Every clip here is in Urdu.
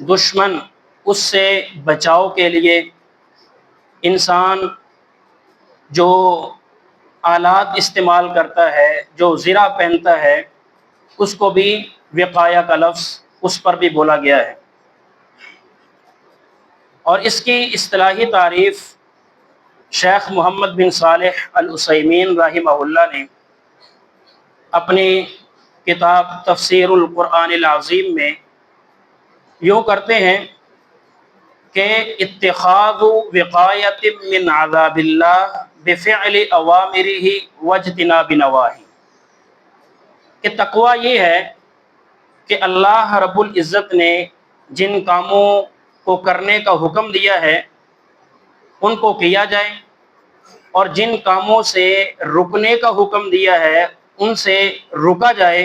دشمن اس سے بچاؤ کے لیے انسان جو آلات استعمال کرتا ہے، جو زرہ پہنتا ہے، اس کو بھی وقایہ کا لفظ اس پر بھی بولا گیا ہے۔ اور اس کی اصطلاحی تعریف شیخ محمد بن صالح العثیمین رحمہ اللہ نے اپنی کتاب تفسیر القرآن العظیم میں یوں کرتے ہیں کہ اتخاذ وقایۃ من عذاب اللہ بفعل اوامرہ واجتناب نواہی، کہ تقوی یہ ہے کہ اللہ رب العزت نے جن کاموں کو کرنے کا حکم دیا ہے ان کو کیا جائے، اور جن کاموں سے رکنے کا حکم دیا ہے ان سے رکا جائے،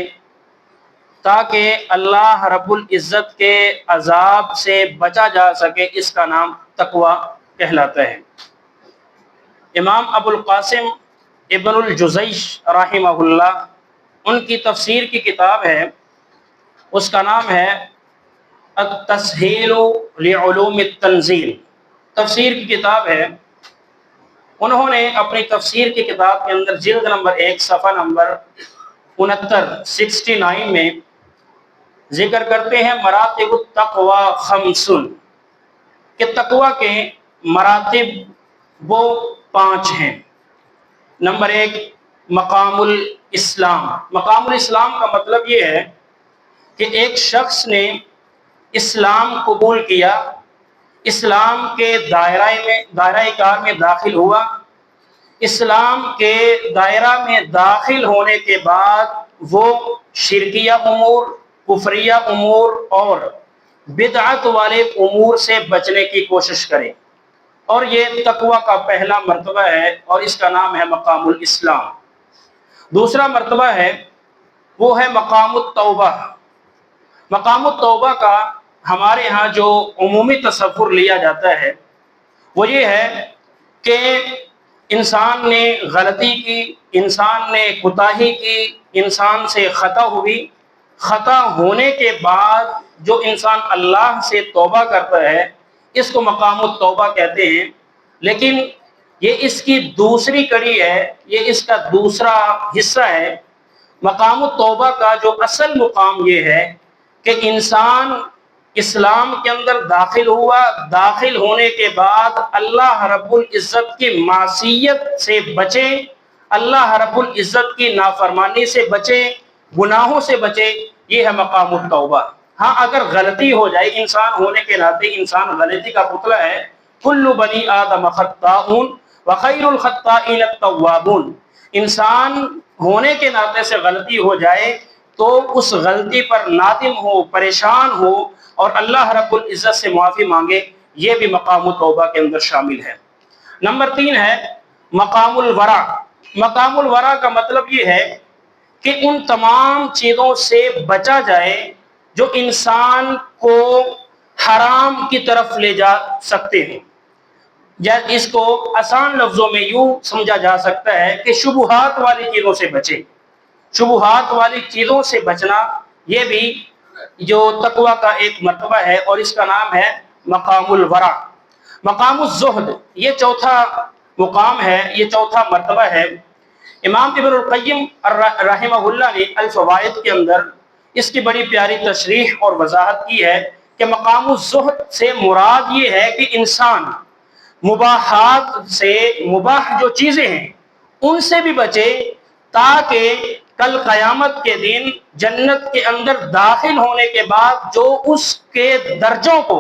تاکہ اللہ رب العزت کے عذاب سے بچا جا سکے۔ اس کا نام تقوی کہلاتا ہے۔ امام ابو القاسم ابن الجزیش رحمہ اللہ، ان کی تفسیر کی کتاب ہے، اس کا نام ہے التسہیل لعلوم التنزیل، تفسیر کی کتاب ہے۔ انہوں نے اپنی تفسیر کی کتاب کے اندر جلد نمبر 1 صفحہ نمبر 69 میں ذکر کرتے ہیں مراتب التقوی خمس، کہ تقوی کے مراتب وہ 5 ہیں۔ نمبر 1 مقام الاسلام۔ مقام الاسلام کا مطلب یہ ہے کہ ایک شخص نے اسلام قبول کیا، اسلام کے دائرہ کار میں داخل ہوا، اسلام کے دائرہ میں داخل ہونے کے بعد وہ شرکیہ امور، کفریہ امور اور بدعت والے امور سے بچنے کی کوشش کرے، اور یہ تقوی کا پہلا مرتبہ ہے اور اس کا نام ہے مقام الاسلام۔ دوسرا مرتبہ ہے وہ ہے مقام التوبہ۔ مقام التوبہ کا ہمارے ہاں جو عمومی تصور لیا جاتا ہے وہ یہ ہے کہ انسان نے غلطی کی، انسان نے کوتاہی کی، انسان سے خطا ہوئی، خطا ہونے کے بعد جو انسان اللہ سے توبہ کرتا ہے اس کو مقام التوبہ کہتے ہیں۔ لیکن یہ اس کی دوسری کڑی ہے، یہ اس کا دوسرا حصہ ہے۔ مقام التوبہ کا جو اصل مقام یہ ہے کہ انسان اسلام کے اندر داخل ہوا، داخل ہونے کے بعد اللہ رب العزت کی معصیت سے بچے، اللہ رب العزت کی نافرمانی سے بچے، گناہوں سے بچے، یہ ہے مقام التوبہ۔ ہاں اگر غلطی ہو جائے، انسان ہونے کے ناطے انسان غلطی کا پتلا ہے، کل بنی آدم خطاؤن وخیر الخطائین التوابون، انسان ہونے کے ناطے سے غلطی ہو جائے تو اس غلطی پر نادم ہو، پریشان ہو اور اللہ رب العزت سے معافی مانگے، یہ بھی مقام التوبہ کے اندر شامل ہے۔ نمبر 3 ہے مقام الورع۔ مقام الورع کا مطلب یہ ہے کہ ان تمام چیزوں سے بچا جائے جو انسان کو حرام کی طرف لے جا سکتے ہیں، یا اس کو آسان لفظوں میں یوں سمجھا جا سکتا ہے کہ شبہات والی چیزوں سے بچے۔ شبہات والی چیزوں سے بچنا یہ بھی جو تقوی کا ایک مرتبہ ہے اور اس کا نام ہے مقام الورع۔ مقام الزہد یہ چوتھا مقام ہے، یہ چوتھا مرتبہ ہے۔ امام ابن القیم رحمہ اللہ نے الفوائد کے اندر اس کی بڑی پیاری تشریح اور وضاحت کی ہے کہ مقام الزہد سے مراد یہ ہے کہ انسان مباحات سے، مباح جو چیزیں ہیں ان سے بھی بچے، تاکہ کل قیامت کے دن جنت کے اندر داخل ہونے کے بعد جو اس کے درجوں کو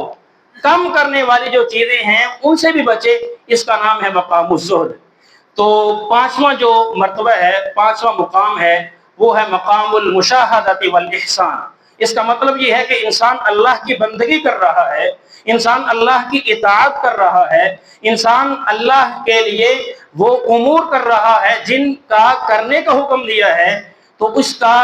کم کرنے والی جو چیزیں ہیں ان سے بھی بچے، اس کا نام ہے مقام الزہد۔ تو 5واں جو مرتبہ ہے، 5واں مقام ہے، وہ ہے مقام المشاہدۃ والاحسان۔ اس کا مطلب یہ ہے کہ انسان اللہ کی بندگی کر رہا ہے، انسان اللہ کی اطاعت کر رہا ہے، انسان اللہ کے لیے وہ امور کر رہا ہے جن کا کرنے کا حکم دیا ہے، تو اس کا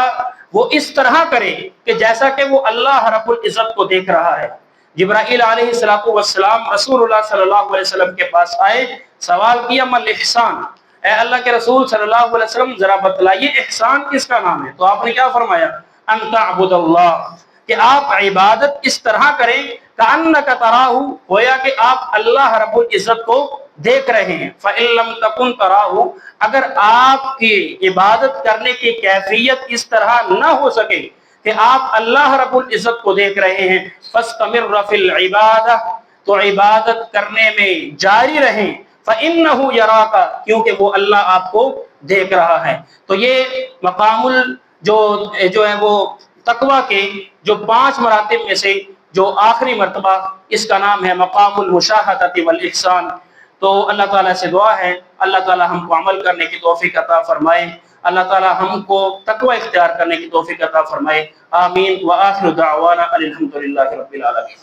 وہ اس طرح کرے کہ جیسا کہ وہ اللہ رب العزت کو دیکھ رہا ہے۔ جبرائیل علیہ السلام رسول اللہ صلی اللہ علیہ وسلم کے پاس آئے، سوال کیا مل احسان، اے اللہ کے رسول صلی اللہ علیہ وسلم ذرا بتلائیے احسان کس کا نام ہے؟ تو آپ نے کیا فرمایا؟ ان تعبد اللہ، کہ آپ عبادت اس طرح کریں کأنک تراہ، گویا کہ آپ اللہ رب العزت کو دیکھ رہے ہیں. فإن لم تکن تراہ، اگر آپ کی عبادت کرنے کی کیفیت اس طرح نہ ہو سکے کہ آپ اللہ رب العزت کو دیکھ رہے ہیں، فاستمر فی العبادہ، تو عبادت کرنے میں جاری رہیں. فإنہ یراک، کیونکہ وہ اللہ آپ کو دیکھ رہا ہے. تو یہ مقام جو ہے وہ تقوی کے جو 5 مراتب میں سے جو آخری مرتبہ، اس کا نام ہے مقام المشاہدۃ والاحسان. تو اللہ تعالیٰ سے دعا ہے اللہ تعالیٰ ہم کو عمل کرنے کی توفیق عطا فرمائے، اللہ تعالیٰ ہم کو تقوی اختیار کرنے کی توفیق عطا فرمائے. آمین. وآخر دعوانا الحمدللہ رب العالمین.